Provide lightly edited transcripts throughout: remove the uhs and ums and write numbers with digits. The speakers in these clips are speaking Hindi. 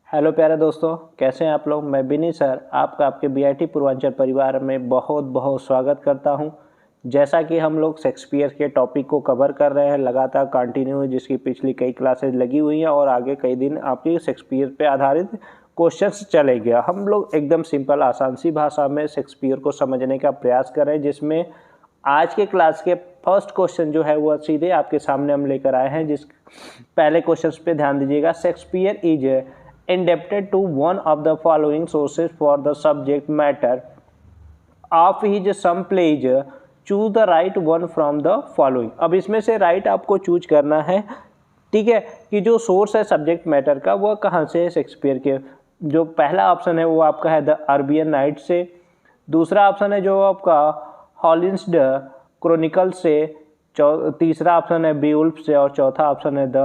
हेलो प्यारे दोस्तों, कैसे हैं आप लोग। मैं बिनी सर आपका आपके बीआईटी पूर्वांचल परिवार में बहुत बहुत स्वागत करता हूं। जैसा कि हम लोग शेक्सपियर के टॉपिक को कवर कर रहे हैं लगातार कंटिन्यू, जिसकी पिछली कई क्लासेज लगी हुई हैं और आगे कई दिन आपकी शेक्सपियर पे आधारित क्वेश्चंस चलेंगे। हम लोग एकदम सिंपल आसान सी भाषा में शेक्सपियर को समझने का प्रयास कर रहे हैं, जिसमें आज के क्लास के फर्स्ट क्वेश्चन जो है वह सीधे आपके सामने हम लेकर आए हैं। जिस पहले क्वेश्चन पे ध्यान दीजिएगा। Shakespeare is indebted to one of the following sources for the subject matter of his some plays. Choose the right one from the following. अब इसमें से राइट आपको चूज करना है, ठीक है, कि जो सोर्स है सब्जेक्ट मैटर का वह कहाँ से है। शेक्सपियर के जो पहला ऑप्शन है वो आपका है द अरबियन नाइट से, दूसरा ऑप्शन है जो आपका हॉलिन्स्ड क्रॉनिकल से, तीसरा ऑप्शन है बीउल्फ से और चौथा ऑप्शन है द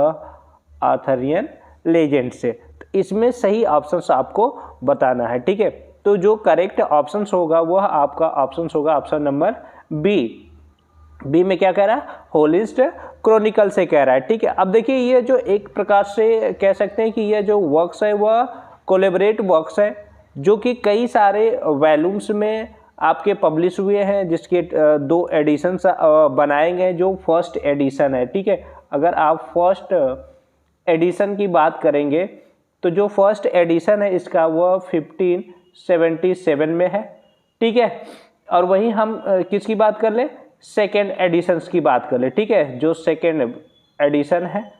आर्थरियन लेजेंड से। इसमें सही ऑप्शंस आपको बताना है, ठीक है। तो जो करेक्ट ऑप्शंस होगा वह आपका ऑप्शंस होगा ऑप्शन नंबर बी में क्या कह रहा है, होलिस्ट क्रॉनिकल से कह रहा है, ठीक है। अब देखिए ये जो एक प्रकार से कह सकते हैं कि ये जो वर्क्स है वह कोलैबोरेट वर्क्स है, जो कि कई सारे वॉल्यूम्स में आपके पब्लिश हुए हैं, जिसके 2 एडिशंस बनाए गए, जो फर्स्ट एडिशन है, ठीक है। अगर आप फर्स्ट एडिशन की बात करेंगे तो जो फर्स्ट एडिशन है इसका वह 1577 में है, ठीक है। और वहीं हम किसकी बात कर ले, सेकेंड एडिशंस की बात कर ले, ठीक है। जो सेकेंड एडिशन है,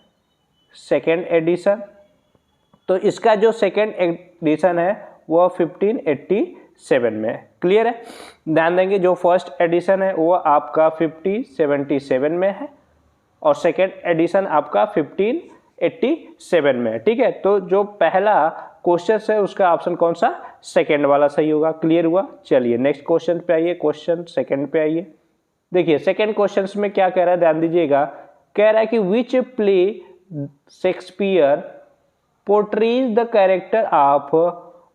सेकेंड एडिशन, तो इसका जो सेकेंड एडिशन है वह 1587 में है। क्लियर है। ध्यान देंगे जो फर्स्ट एडिशन है वो आपका 1577 में है और सेकेंड एडिशन आपका 1587 में है, ठीक है। तो जो पहला क्वेश्चन है उसका ऑप्शन कौन सा, सेकेंड वाला सही होगा। क्लियर हुआ। चलिए नेक्स्ट क्वेश्चन पे आइए, क्वेश्चन सेकेंड पे आइए। देखिए सेकेंड क्वेश्चन में क्या कह रहा है, ध्यान दीजिएगा। कह रहा है कि which play Shakespeare portrays the character of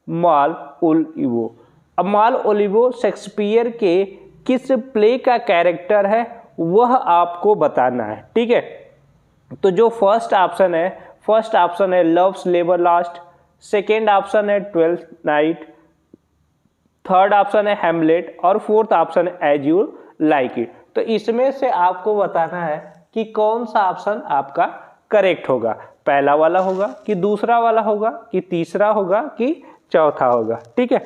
mall Olivo. अब माल ओलिवो शेक्सपियर के किस प्ले का कैरेक्टर है वह आपको बताना है, ठीक है। तो जो फर्स्ट ऑप्शन है loves labour last, second option है ट्वेल्थ नाइट, थर्ड ऑप्शन है हैमलेट और फोर्थ ऑप्शन है एज यू लाइक इट। तो इसमें से आपको बताना है कि कौन सा ऑप्शन आपका करेक्ट होगा, पहला वाला होगा कि दूसरा वाला होगा कि तीसरा होगा कि चौथा होगा, ठीक है।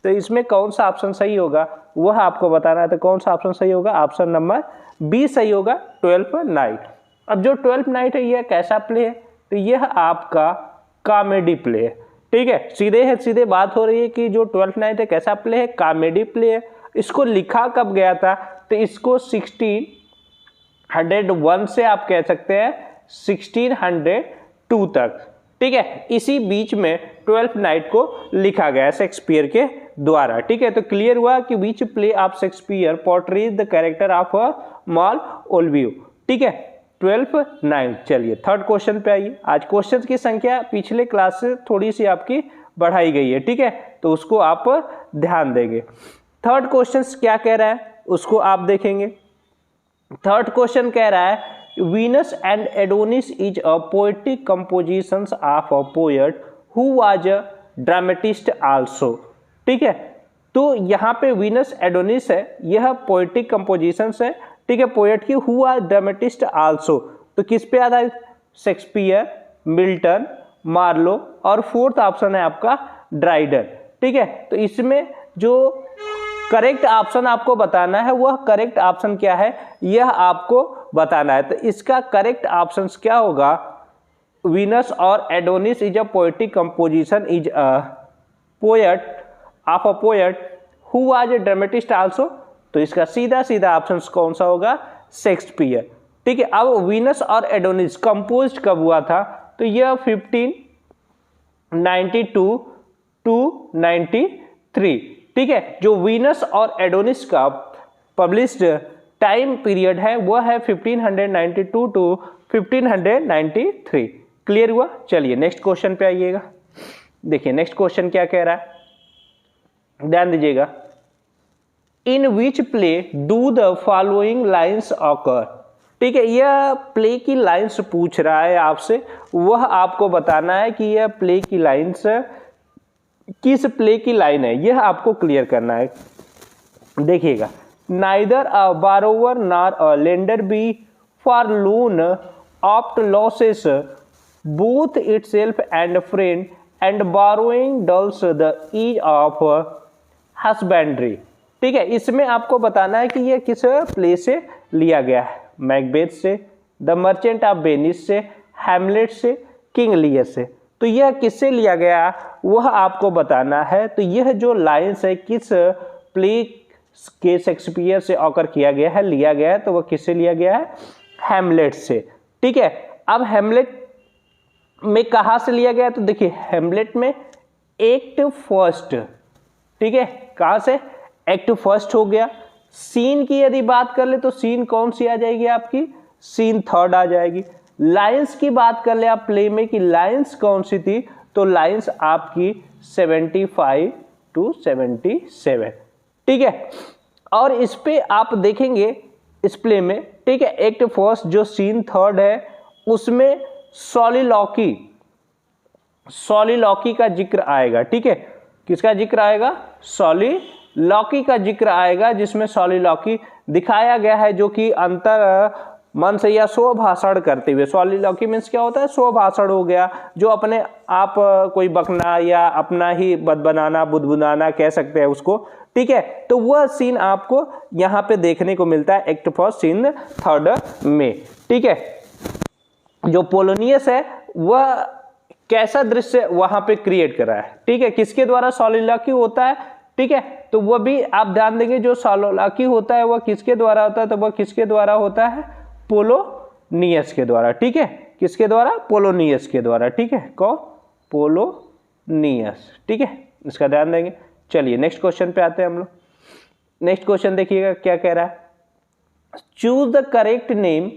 तो इसमें कौन सा ऑप्शन सही होगा वह आपको बताना है। तो कौन सा ऑप्शन सही होगा, ऑप्शन नंबर बी सही होगा, ट्वेल्थ नाइट। अब जो ट्वेल्थ नाइट है यह कैसा प्ले है, तो यह आपका कॉमेडी प्ले है, ठीक है। सीधे बात हो रही है कि जो ट्वेल्थ नाइट है कैसा प्ले है, कॉमेडी प्ले है। इसको लिखा कब गया था, तो इसको 1601 से आप कह सकते हैं 1602 तक, ठीक है। इसी बीच में ट्वेल्थ नाइट को लिखा गया शेक्सपियर के द्वारा, ठीक है। तो क्लियर हुआ कि which play of Shakespeare portrays the character of mall Olivo, ठीक है, 12 नाइट। चलिए थर्ड क्वेश्चन पे आइए। आज क्वेश्चन की संख्या पिछले क्लास से थोड़ी सी आपकी बढ़ाई गई है, ठीक है, तो उसको आप ध्यान देंगे। थर्ड क्वेश्चन क्या कह रहा है उसको आप देखेंगे। थर्ड क्वेश्चन कह रहा है Venus and Adonis is a poetic compositions of a poet who was a dramatist also, ठीक है। तो यहाँ पे वीनस एडोनिस है, यह पोएटिक कंपोजिशंस है, ठीक है, पोएट की, हु आर ड्रामेटिस्ट आल्सो। तो किस पे आधारित, शेक्सपियर, मिल्टन, मार्लो और फोर्थ ऑप्शन है आपका ड्राइडन, ठीक है। तो इसमें जो करेक्ट ऑप्शन आपको बताना है वह करेक्ट ऑप्शन क्या है यह आपको बताना है। तो इसका करेक्ट ऑप्शन क्या होगा, वीनस और Adonis is a poetic composition is a poet of a poet who was a dramatist also. तो इसका सीधा ऑप्शन कौन सा होगा, शेक्सपियर, ठीक है। अब वीनस और एडोनिस कंपोज कब हुआ था, तो यह 1592 टू 93, ठीक है। जो वीनस और एडोनिस का पब्लिश्ड टाइम पीरियड है वह है 1592 टू 1593। क्लियर हुआ। चलिए नेक्स्ट क्वेश्चन पे आइएगा। देखिए नेक्स्ट क्वेश्चन क्या कह रहा है, ध्यान दीजिएगा। In which play do the following lines occur. ठीक है, यह प्ले की लाइंस पूछ रहा है आपसे, वह आपको बताना है कि यह प्ले की लाइंस किस प्ले की लाइन है, यह आपको क्लियर करना है। देखिएगा, neither a borrower nor a lender be for loan oft loses both itself and friend and borrowing dulls the edge of husbandry. ठीक है, इसमें आपको बताना है कि यह किस प्ले से लिया गया है, मैकबेथ से, द मर्चेंट ऑफ वेनिस से, हैमलेट से, किंग लियर से। तो यह किससे लिया गया वह आपको बताना है। तो यह जो लाइन्स है किस प्ले के शेक्सपियर से ऑकर किया गया है, लिया गया है, तो वह किससे लिया गया है, हैमलेट से। ठीक है, अब हैमलेट में कहाँ से लिया गया, तो देखिए हैमलेट में एक्ट फर्स्ट, ठीक है, कहाँ से, एक्ट फर्स्ट हो गया। सीन की यदि बात कर ले तो सीन कौन सी आ जाएगी आपकी, सीन थर्ड आ जाएगी। लाइंस की बात कर ले आप प्ले में कि लाइंस कौन सी थी, तो लाइंस आपकी 75 to 77। ठीक है, और इस पे आप देखेंगे इस प्ले में, ठीक है, एक्ट फर्स्ट जो सीन थर्ड है उसमें सॉलिलॉकी का जिक्र आएगा। ठीक है, किसका जिक्र आएगा, सॉलिलॉकी का जिक्र आएगा, जिसमें सॉलिलॉकी दिखाया गया है जो कि अंतर मन से या स्व भाषण करते हुए। सॉलिलॉकी मीन्स क्या होता है, स्व भाषण हो गया, जो अपने आप कोई बकना या अपना ही बदबनाना बुदबुदाना कह सकते हैं उसको। ठीक है, तो वह सीन आपको यहाँ पे देखने को मिलता है एक्ट फर्स्ट सीन थर्ड में। ठीक है, जो पोलोनियस है वह कैसा दृश्य वहां पे क्रिएट करा है। ठीक है, किसके द्वारा, सॉलिलॉकी होता है। ठीक है, तो वह भी आप ध्यान देंगे, जो सॉलिलॉकी होता है वह किसके द्वारा होता है, तो वह किसके द्वारा होता है, पोलोनियस के द्वारा। ठीक है, किसके द्वारा, पोलोनियस के द्वारा। ठीक है, कौन, पोलोनियस। ठीक है, इसका ध्यान देंगे। चलिए नेक्स्ट क्वेश्चन पे आते हैं हम लोग। नेक्स्ट क्वेश्चन देखिएगा क्या कह रहा है, choose the correct name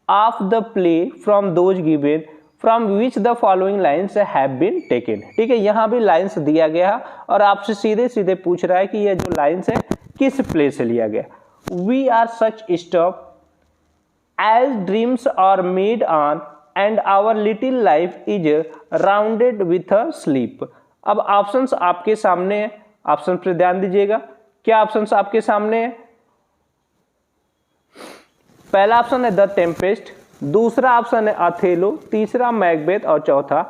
of the play from those given from which the following lines have been taken. ठीक है, यहाँ भी लाइन्स दिया गया है और आपसे सीधे सीधे पूछ रहा है कि यह जो लाइन्स है किस प्ले से लिया गया। We are such stuff as dreams are made on and our little life is rounded with a sleep. अब ऑप्शंस आपके सामने है, ऑप्शन पर ध्यान दीजिएगा। क्या ऑप्शंस आपके सामने है, पहला ऑप्शन है द टेम्पेस्ट, दूसरा ऑप्शन है अथेलो, तीसरा मैकबेथ और चौथा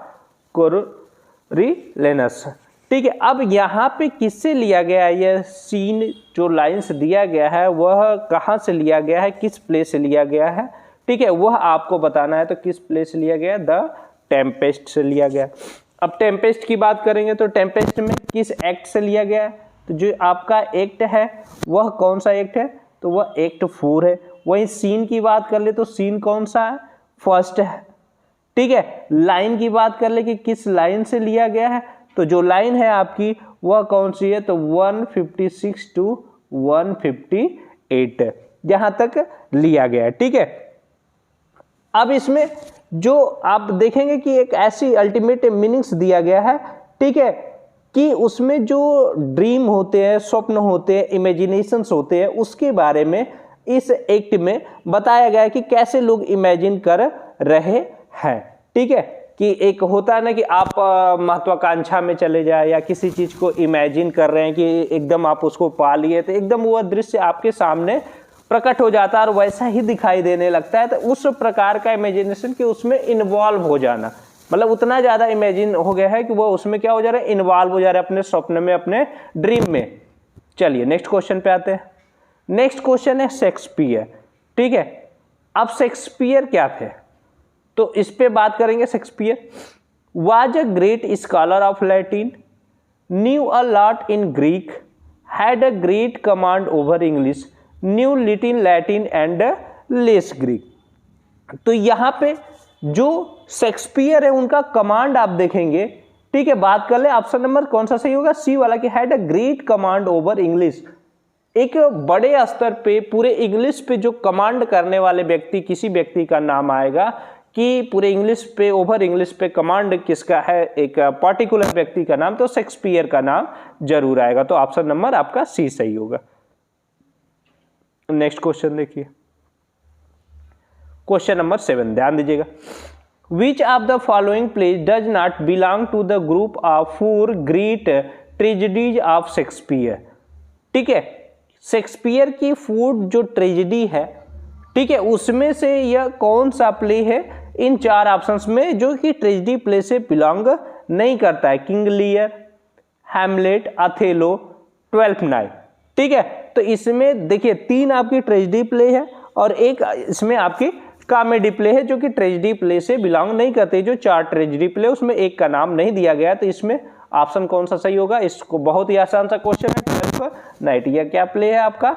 कोरिलेनस। ठीक है, अब यहाँ पे किससे लिया गया है, यह सीन जो लाइंस दिया गया है वह कहाँ से लिया गया है, किस प्ले से लिया गया है। ठीक है, वह आपको बताना है। तो किस प्ले से लिया गया, द टेम्पेस्ट से लिया गया। अब टेम्पेस्ट की बात करेंगे तो टेम्पेस्ट में किस एक्ट से लिया गया है, तो जो आपका एक्ट है वह कौन सा एक्ट है, तो वह एक्ट 4 है। वहीं सीन की बात कर ले तो सीन कौन सा है, फर्स्ट है। ठीक है, लाइन की बात कर ले कि किस लाइन से लिया गया है, तो जो लाइन है आपकी वह कौन सी है, तो 156 to 158 जहां तक लिया गया है। ठीक है, अब इसमें जो आप देखेंगे कि एक ऐसी अल्टीमेट मीनिंग्स दिया गया है। ठीक है, कि उसमें जो ड्रीम होते हैं, स्वप्न होते हैं, इमेजिनेशंस होते हैं, उसके बारे में इस एक्ट में बताया गया है कि कैसे लोग इमेजिन कर रहे हैं। ठीक है, कि एक होता है ना कि आप महत्वाकांक्षा में चले जाए या किसी चीज को इमेजिन कर रहे हैं कि एकदम आप उसको पा लिए, तो एकदम वह दृश्य आपके सामने प्रकट हो जाता है और वैसा ही दिखाई देने लगता है। तो उस प्रकार का इमेजिनेशन कि उसमें इन्वॉल्व हो जाना, मतलब उतना ज्यादा इमेजिन हो गया है कि वो उसमें क्या हो जा रहा है, इन्वॉल्व हो जा रहा है अपने स्वप्न में, अपने ड्रीम में। चलिए नेक्स्ट क्वेश्चन पे आते हैं। नेक्स्ट क्वेश्चन है शेक्सपियर। ठीक है, अब शेक्सपियर क्या थे, तो इस पे बात करेंगे। Shakespeare was a great scholar of Latin, new a lot in Greek, had a great command over English, new little Latin and less Greek. तो यहां पे जो शेक्सपियर है उनका कमांड आप देखेंगे। ठीक है, बात कर ले ऑप्शन नंबर कौन सा सही होगा, सी वाला, कि had a great command over English. एक बड़े स्तर पे पूरे इंग्लिश पे जो कमांड करने वाले व्यक्ति, किसी व्यक्ति का नाम आएगा कि पूरे इंग्लिश पे, ओवर इंग्लिश पे कमांड किसका है, एक पर्टिकुलर व्यक्ति का नाम, तो शेक्सपियर का नाम जरूर आएगा। तो ऑप्शन नंबर आपका सी सही होगा। नेक्स्ट क्वेश्चन देखिए। क्वेश्चन नंबर 7 ध्यान दीजिएगा, which of the following plays does not belong to the group of 4 great tragedies of Shakespeare. ठीक है, शेक्सपियर की 4 जो ट्रेजेडी है, ठीक है, उसमें से यह कौन सा प्ले है इन 4 ऑप्शंस में जो कि ट्रेजेडी प्ले से बिलोंग नहीं करता है? King Lear, Hamlet, Othello, twelfth night. ठीक है, तो इसमें देखिए 3 आपकी ट्रेजेडी प्ले है और एक इसमें आपकी कॉमेडी प्ले है जो कि ट्रेजेडी प्ले से बिलोंग नहीं करते। जो 4 ट्रेजेडी प्ले उसमें एक का नाम नहीं दिया गया, तो इसमें ऑप्शन कौन सा सही होगा? इसको बहुत ही आसान सा क्वेश्चन है, ट्वेल्थ नाइट। यह क्या प्ले है आपका?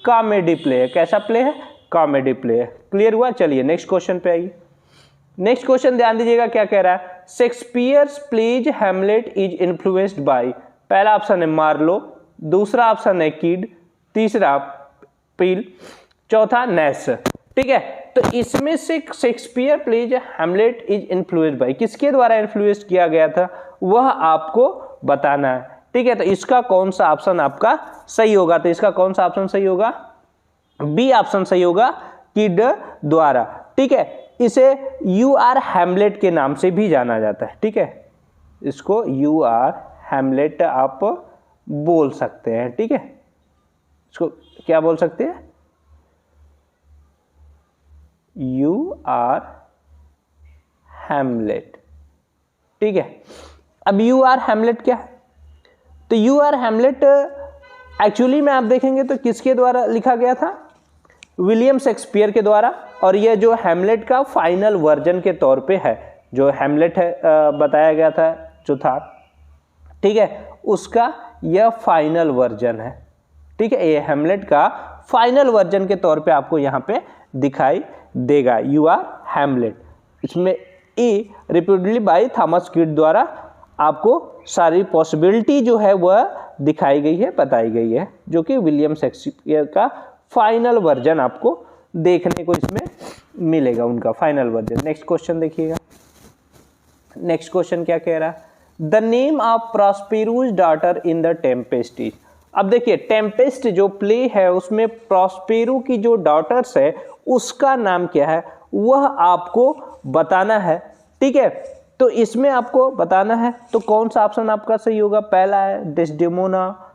कॉमेडी प्ले है। कैसा प्ले है? कॉमेडी प्ले है। क्लियर हुआ? चलिए नेक्स्ट क्वेश्चन पे आइए। नेक्स्ट क्वेश्चन ध्यान दीजिएगा क्या कह रहा है, Shakespeare's plays Hamlet is influenced by. पहला ऑप्शन है मार्लो, दूसरा ऑप्शन है कीड, तीसरा पील, चौथा नैश। ठीक है, तो इसमें से Shakespeare plays Hamlet is influenced by किसके द्वारा इन्फ्लुएंस किया गया था वह आपको बताना है। ठीक है, तो इसका कौन सा ऑप्शन आपका सही होगा? तो इसका कौन सा ऑप्शन सही होगा? बी ऑप्शन सही होगा, किड द्वारा। ठीक है, इसे यू आर हैमलेट के नाम से भी जाना जाता है। ठीक है, इसको यू आर हैमलेट आप बोल सकते हैं। ठीक है, इसको क्या बोल सकते हैं? Ur Hamlet. ठीक है, अब यू आर हैमलेट क्या है? तो यू आर हैमलेट एक्चुअली में आप देखेंगे तो किसके द्वारा लिखा गया था? विलियम शेक्सपियर के द्वारा। और यह जो हैमलेट का फाइनल वर्जन के तौर पे है, जो हैमलेट है बताया गया था जो था, ठीक है, उसका यह फाइनल वर्जन है। ठीक है, ये हैमलेट का फाइनल वर्जन के तौर पे आपको यहाँ पे दिखाई देगा, यू आर हैमलेट। इसमें a reputedly by Thomas Kyd द्वारा आपको सारी पॉसिबिलिटी जो है वह दिखाई गई है, बताई गई है, जो कि विलियम शेक्सपियर का फाइनल वर्जन आपको देखने को इसमें मिलेगा, उनका फाइनल वर्जन। नेक्स्ट क्वेश्चन देखिएगा, नेक्स्ट क्वेश्चन क्या कह रहा है, the name of Prospero's daughter in the Tempest is. अब देखिए टेम्पेस्ट जो प्ले है उसमें प्रॉस्पेरू की जो डॉटर्स है उसका नाम क्या है वह आपको बताना है। ठीक है, तो इसमें आपको बताना है, तो कौन सा ऑप्शन आपका सही होगा? पहला है डेस्डेमोना,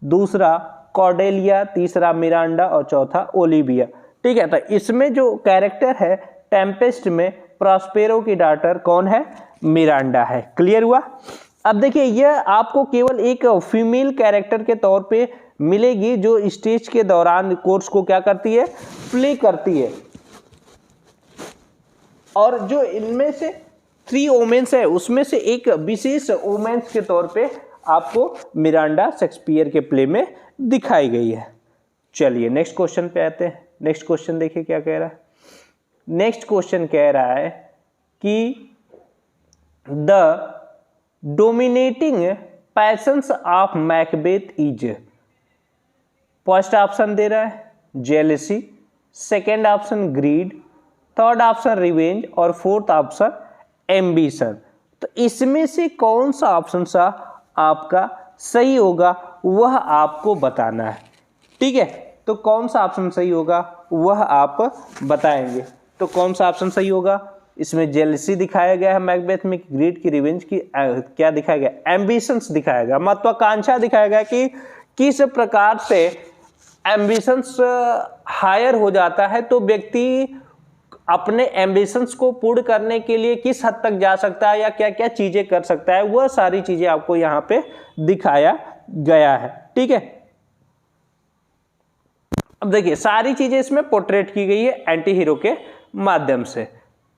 दूसरा कॉर्डेलिया, तीसरा मिरांडा और चौथा ओलिविया। ठीक है, तो इसमें जो कैरेक्टर है टेम्पेस्ट में प्रॉस्पेरो की डॉटर कौन है? मिरांडा है। क्लियर हुआ? अब देखिए यह आपको केवल एक फीमेल कैरेक्टर के तौर पे मिलेगी जो स्टेज के दौरान कोर्स को क्या करती है? प्ले करती है। और जो इनमें से 3 वोमेन्स है उसमें से एक विशेष वोमेन्स के तौर पे आपको मिरांडा शेक्सपियर के प्ले में दिखाई गई है। चलिए नेक्स्ट क्वेश्चन पे आते हैं। नेक्स्ट क्वेश्चन देखिए क्या कह रहा है। नेक्स्ट क्वेश्चन कह रहा है कि the dominating passions of Macbeth is. First option दे रहा है jealousy, second option greed, third option revenge और फोर्थ ऑप्शन एम्बिशन। तो इसमें से कौन सा ऑप्शन सा आपका सही होगा वह आपको बताना है। ठीक है, तो कौन सा ऑप्शन सही होगा वह आप बताएंगे। तो कौन सा ऑप्शन सही होगा? इसमें जेलसी दिखाया गया है मैकबेथ में, ग्रीड की, रिवेंज की, क्या दिखाया गया? एम्बिशंस दिखाया गया, महत्वाकांक्षा दिखाया गया कि किस प्रकार से एम्बिशंस हायर हो जाता है तो व्यक्ति अपने एम्बिशंस को पूर्ण करने के लिए किस हद तक जा सकता है या क्या क्या चीजें कर सकता है, वह सारी चीजें आपको यहाँ पे दिखाया गया है। ठीक है, अब देखिए सारी चीजें इसमें पोर्ट्रेट की गई है एंटी हीरो के माध्यम से।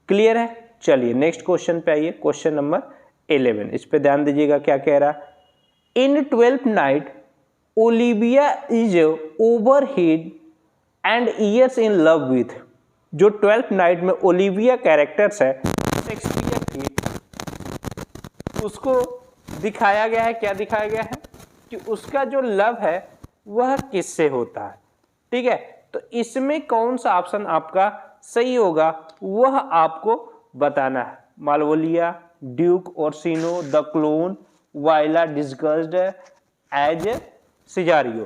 क्लियर है? चलिए नेक्स्ट क्वेश्चन पे आइए, क्वेश्चन नंबर 11। इस पे ध्यान दीजिएगा क्या कह रहा है। इन 12th night Olivia is overhead and years in love with. जो 12th नाइट में ओलिविया कैरेक्टर्स है शेक्सपियर की, उसको दिखाया गया है, क्या दिखाया गया है कि उसका जो लव है वह किससे होता है। ठीक है, तो इसमें कौन सा ऑप्शन आपका सही होगा वह आपको बताना है। Malvolio, Duke Orsino, the clown, Viola disguised as Cesario.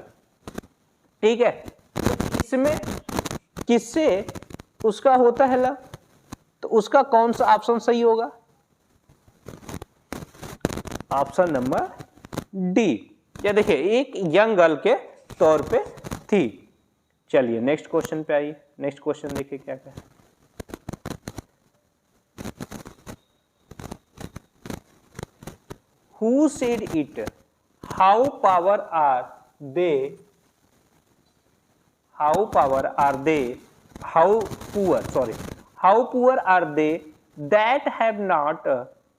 ठीक है, तो इसमें किससे उसका होता है लव, तो उसका कौन सा ऑप्शन सही होगा? Option number D. ये देखिए एक यंग गर्ल के तौर पे थी। चलिए नेक्स्ट क्वेश्चन पे आइए। नेक्स्ट क्वेश्चन देखिए क्या क्या है। Who said it? How power are they? How power are they? How poor? Sorry. How poor are they that have not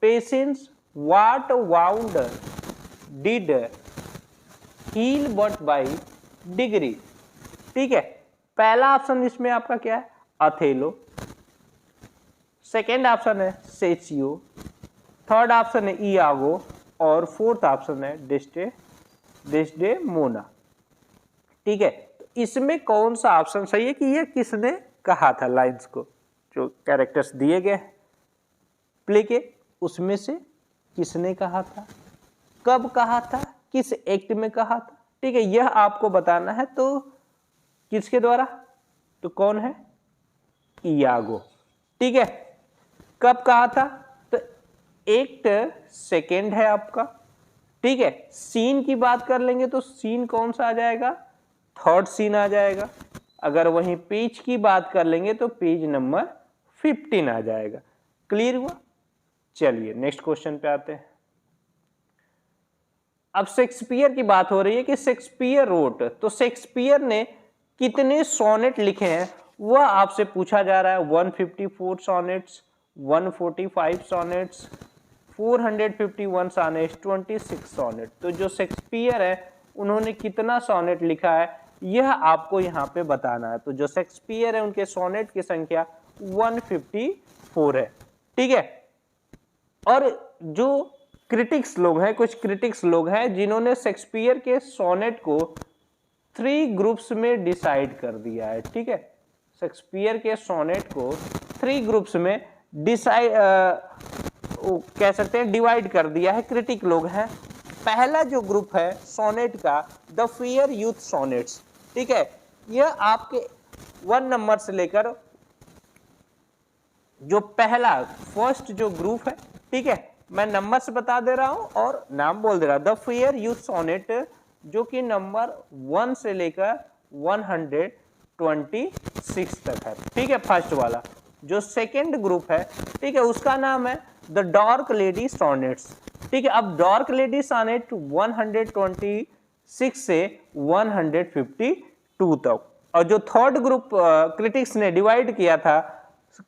patience? What wound did heal but by degree? ठीक है, पहला ऑप्शन इसमें आपका क्या है? अथेलो। सेकेंड ऑप्शन है सेचियो। थर्ड ऑप्शन है इयागो और फोर्थ ऑप्शन है डेस्डेमोना। ठीक है, तो इसमें कौन सा ऑप्शन सही है कि ये किसने कहा था? लाइंस को जो कैरेक्टर्स दिए गए प्ले के, उसमें से किसने कहा था, कब कहा था, किस एक्ट में कहा था? ठीक है, यह आपको बताना है। तो किसके द्वारा? तो कौन है? इयागो। ठीक है, कब कहा था? तो एक्ट सेकेंड है आपका। ठीक है, सीन की बात कर लेंगे तो सीन कौन सा आ जाएगा? थर्ड सीन आ जाएगा। अगर वहीं पेज की बात कर लेंगे तो पेज नंबर 15 आ जाएगा। क्लियर हुआ? चलिए नेक्स्ट क्वेश्चन पे आते हैं। अब शेक्सपियर की बात हो रही है कि शेक्सपियर रोट, तो शेक्सपियर ने कितने सोनेट लिखे हैं वह आपसे पूछा जा रहा है। 154 सोनेट्स, 145 सोनेट्स, 451 सोनेट्स, 26 सोनेट। तो जो शेक्सपियर है उन्होंने कितना सोनेट लिखा है यह आपको यहाँ पे बताना है। तो जो शेक्सपियर है उनके सोनेट की संख्या 154 है। ठीक है, और जो क्रिटिक्स लोग हैं, कुछ क्रिटिक्स लोग हैं जिन्होंने शेक्सपियर के सोनेट को 3 ग्रुप्स में डिसाइड कर दिया है। ठीक है, शेक्सपियर के सोनेट को 3 ग्रुप्स में कह सकते हैं डिवाइड कर दिया है, क्रिटिक लोग हैं। पहला जो ग्रुप है सोनेट का, द फेयर यूथ सोनेट्स। ठीक है, यह आपके 1 नंबर से लेकर जो पहला फर्स्ट जो ग्रुप है, ठीक है, मैं नंबर से बता दे रहा हूं और नाम बोल दे रहा हूं। द फेयर यूथ सोनेट जो कि नंबर 1 से लेकर 126 तक है। ठीक है, फर्स्ट वाला। जो सेकेंड ग्रुप है, ठीक है, उसका नाम है द डार्क लेडी सोनेट्स। ठीक है, अब डार्क लेडी सोनेट 126 से 152 तक। और जो थर्ड ग्रुप क्रिटिक्स ने डिवाइड किया था,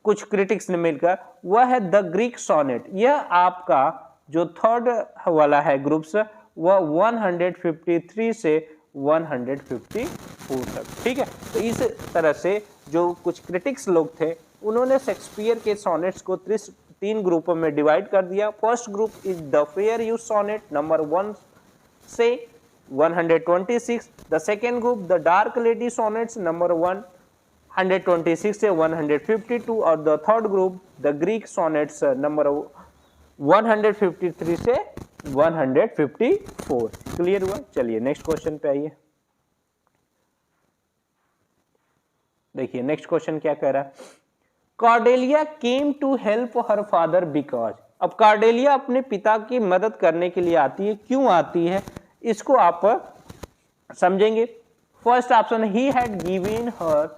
कुछ क्रिटिक्स ने मिलकर, वह है द ग्रीक सोनेट। यह आपका जो थर्ड वाला है ग्रुप्स, वह 153 से 154 तक। ठीक है, तो इस तरह से जो कुछ क्रिटिक्स लोग थे उन्होंने शेक्सपियर के सोनेट्स को 3 ग्रुपों में डिवाइड कर दिया। First group is the fair youth sonnet number 1 से 126। The second group the dark lady sonnets number 126 से 152 और the third group the Greek sonnets number 153 से 154। क्लियर हुआ? चलिए नेक्स्ट क्वेश्चन पे आइए। देखिए नेक्स्ट क्वेश्चन क्या कह रहा है। Cordelia came to help her father because. अब कॉर्डेलिया अपने पिता की मदद करने के लिए आती है। क्यों आती है इसको आप समझेंगे। First option, he had given her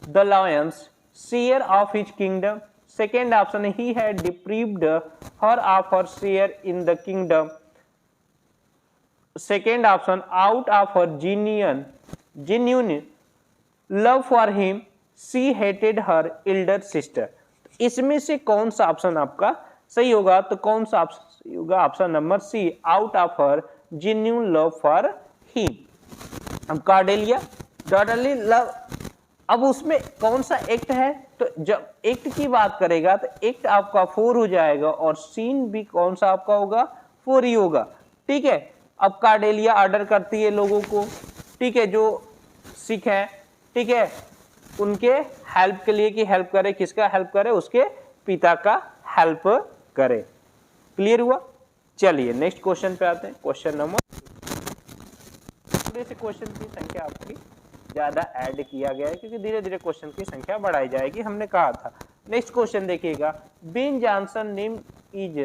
the lion's share of his kingdom. Second option, he had deprived her of her share in the kingdom. Second option, out of her genuine love for him she hated her elder sister. इसमें से कौन सा ऑप्शन आपका सही होगा? तो कौन सा ऑप्शन सही होगा? Option number C, out of her genuine love for him. अब कॉर्डेलिया डॉटरली लव, अब उसमें कौन सा एक्ट है? तो जब एक्ट की बात करेगा तो एक्ट आपका 4 हो जाएगा और सीन भी कौन सा आपका होगा? 4 ही होगा। ठीक है, अब कॉर्डेलिया ऑर्डर करती है लोगों को, ठीक है, जो सिख है, ठीक है, उनके हेल्प के लिए कि हेल्प करे, किसका हेल्प करे? उसके पिता का हेल्प करे। क्लियर हुआ? चलिए नेक्स्ट क्वेश्चन पे आते हैं। क्वेश्चन नंबर, थोड़े से क्वेश्चन की संख्या आपकी ज़्यादा ऐड किया गया है, क्योंकि धीरे धीरे क्वेश्चन की संख्या बढ़ाई जाएगी, हमने कहा था। नेक्स्ट क्वेश्चन देखिएगा, Ben Jonson name is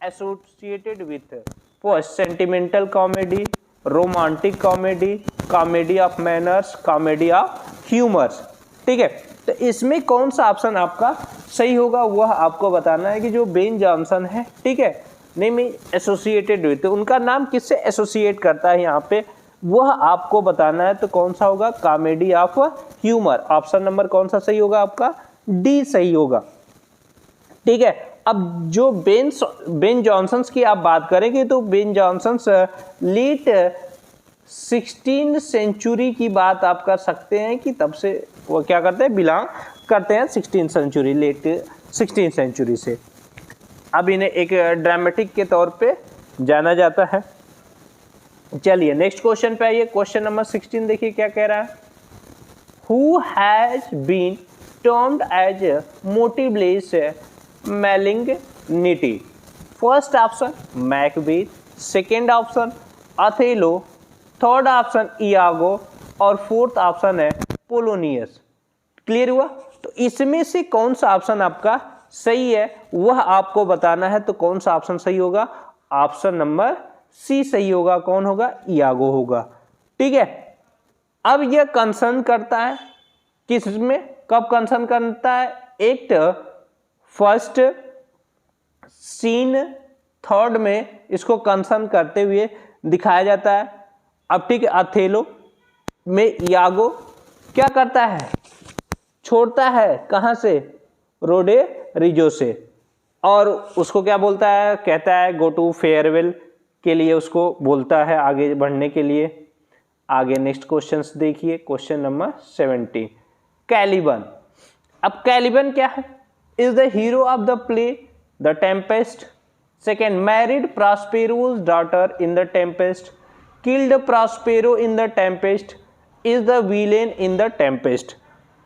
associated with first sentimental comedy, romantic comedy, comedy of manners, comedy of humours. ठीक है, तो इसमें कौन सा ऑप्शन आपका सही होगा वह आपको बताना है कि जो बेन जॉनसन है, ठीक है, नेम एसोसिएटेड विथ, उनका नाम किससे एसोसिएट करता है यहाँ पे, वह आपको बताना है। तो कौन सा होगा, comedy of humour. Option number कौन सा सही होगा आपका, डी सही होगा। ठीक है, अब जो बेन जॉनसन की आप बात करेंगे तो बेन जॉनसन लेट 16 सेंचुरी की बात आप कर सकते हैं कि तब से वो क्या करते हैं, बिलोंग करते हैं 16 सेंचुरी, लेट 16 सेंचुरी से। अब इन्हें एक ड्रामेटिक के तौर पे जाना जाता है। चलिए नेक्स्ट क्वेश्चन पे आइए, क्वेश्चन नंबर 16 देखिए क्या कह रहा है। Who has been termed as motiveless malignity. First option Macbeth, second option Othello, third option Iago और फोर्थ ऑप्शन है पोलोनियस। क्लियर हुआ? तो इसमें से कौन सा ऑप्शन आपका सही है वह आपको बताना है। तो कौन सा ऑप्शन सही होगा, ऑप्शन नंबर सी सही होगा। कौन होगा, इयागो होगा। ठीक है, अब यह कंसर्न करता है किसमें, कब कंसर्न करता है, एक्ट फर्स्ट सीन थर्ड में इसको कंसर्न करते हुए दिखाया जाता है। अब ठीक है, अथेलो में इयागो क्या करता है, छोड़ता है कहां से, रोडेरिजो से, और उसको क्या बोलता है, कहता है गो टू फेयरवेल के लिए उसको बोलता है आगे बढ़ने के लिए। आगे नेक्स्ट क्वेश्चन देखिए, क्वेश्चन नंबर 17, कैलिबन। अब कैलिबन क्या है, is the hero of the play the Tempest. Second, married Prospero's daughter in the Tempest, killed Prospero in the Tempest, is the villain in the Tempest.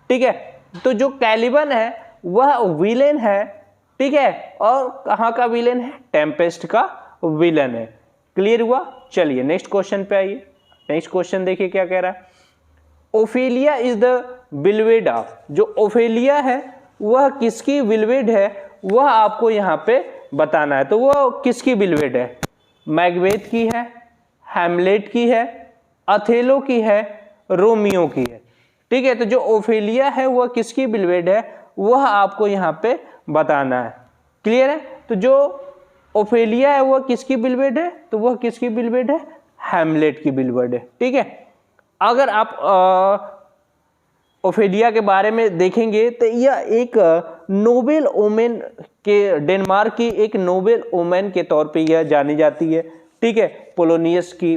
ठीक है, तो जो कैलिबन है वह विलेन है, ठीक है, और कहाँ का विलेन है, टेम्पेस्ट का विलेन है। क्लियर हुआ? चलिए नेक्स्ट क्वेश्चन पे आइए। नेक्स्ट क्वेश्चन देखिए क्या कह रहा है। Ophelia is the beloved of, जो ओफेलिया है वह किसकी बिलवेड है वह आपको यहाँ पे बताना है। तो वह किसकी बिलवेड है, मैकबेथ की है, हैमलेट की है, अथेलो की है, रोमियो की है। ठीक है, तो जो ओफेलिया है वह किसकी बिलवेड है वह आपको यहाँ पे बताना है। क्लियर है? तो जो ओफेलिया है वह किसकी बिलवेड है, तो वह किसकी बिलवेड है, हैमलेट की बिलवेड है। ठीक है, अगर आप ओफेलिया के बारे में देखेंगे तो यह एक नोबेल ओमेन के, डेनमार्क की एक नोबेल ओमेन के तौर पे यह जानी जाती है। ठीक है, पोलोनियस की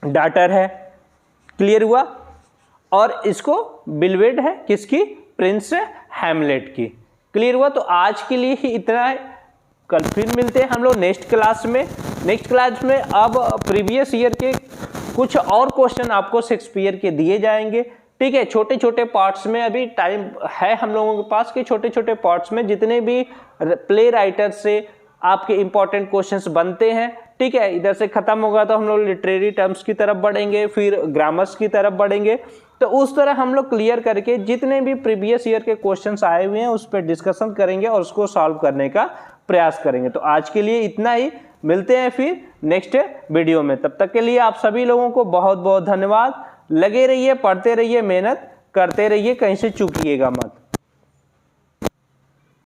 डॉटर है। क्लियर हुआ? और इसको बिलवेड है किसकी, प्रिंस हैमलेट की। क्लियर हुआ? तो आज के लिए ही इतना है, कल फिर मिलते हैं हम लोग नेक्स्ट क्लास में। नेक्स्ट क्लास में अब प्रीवियस ईयर के कुछ और क्वेश्चन आपको शेक्सपियर के दिए जाएंगे। ठीक है, छोटे छोटे पार्ट्स में अभी टाइम है हम लोगों के पास कि छोटे छोटे पार्ट्स में जितने भी प्ले राइटर से आपके इंपॉर्टेंट क्वेश्चंस बनते हैं, ठीक है, इधर से खत्म होगा तो हम लोग लिटरेरी टर्म्स की तरफ बढ़ेंगे, फिर ग्रामर्स की तरफ बढ़ेंगे। तो उस तरह हम लोग क्लियर करके जितने भी प्रीवियस ईयर के क्वेश्चंस आए हुए हैं उस पर डिस्कशन करेंगे और उसको सॉल्व करने का प्रयास करेंगे। तो आज के लिए इतना ही, मिलते हैं फिर नेक्स्ट वीडियो में। तब तक के लिए आप सभी लोगों को बहुत बहुत धन्यवाद। लगे रहिए, पढ़ते रहिए, मेहनत करते रहिए, कहीं से चूकिएगा मत।